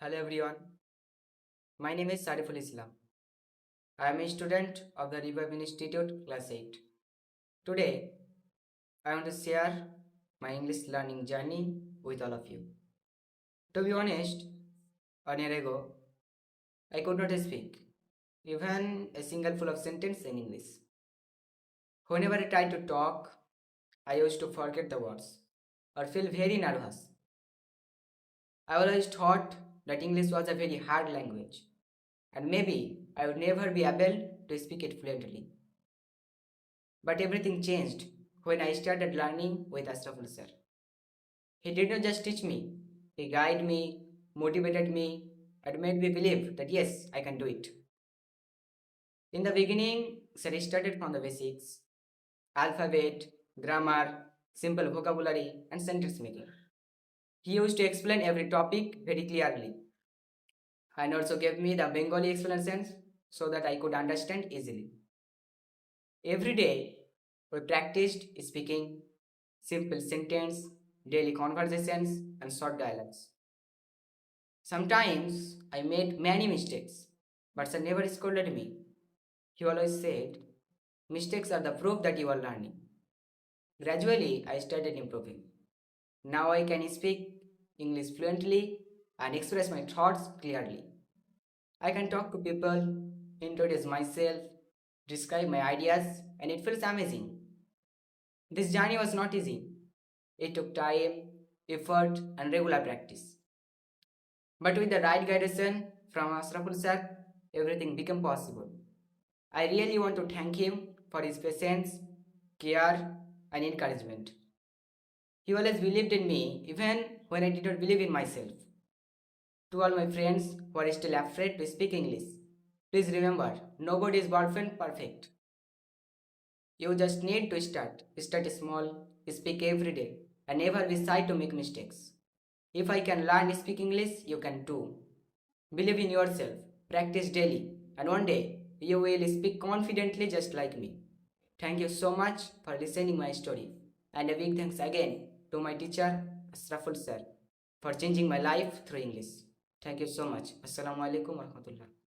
Hello everyone, my name is Sariful Islam. I am a student of the Revive Institute Class 8. Today, I want to share my English learning journey with all of you. To be honest, a year ago, I could not speak even a single full of sentence in English. Whenever I tried to talk, I used to forget the words or feel very nervous. I always thought that English was a very hard language and maybe I would never be able to speak it fluently. But everything changed when I started learning with Ashraful sir. He did not just teach me, he guided me, motivated me, and made me believe that yes, I can do it. In the beginning, sir started from the basics alphabet, grammar, simple vocabulary, and sentence making. He used to explain every topic very clearly and also gave me the Bengali explanations so that I could understand easily. Every day, we practiced speaking simple sentence, daily conversations, and short dialogues. Sometimes I made many mistakes, but sir never scolded me. He always said, mistakes are the proof that you are learning. Gradually, I started improving. Now I can speak English fluently and express my thoughts clearly. I can talk to people, introduce myself, describe my ideas, and it feels amazing. This journey was not easy. It took time, effort, and regular practice. But with the right guidance from Ashraful sir, everything became possible. I really want to thank him for his patience, care, and encouragement. He always believed in me even when I did not believe in myself. To all my friends who are still afraid to speak English, please remember nobody is born perfect. You just need to start. Start small, speak every day, and never be shy to make mistakes. If I can learn speak English, you can too. Believe in yourself, practice daily, and one day you will speak confidently just like me. Thank you so much for listening my story. And a big thanks again to my teacher, Ashraful sir, for changing my life through English. Thank you so much. Assalamu alaikum warahmatullah.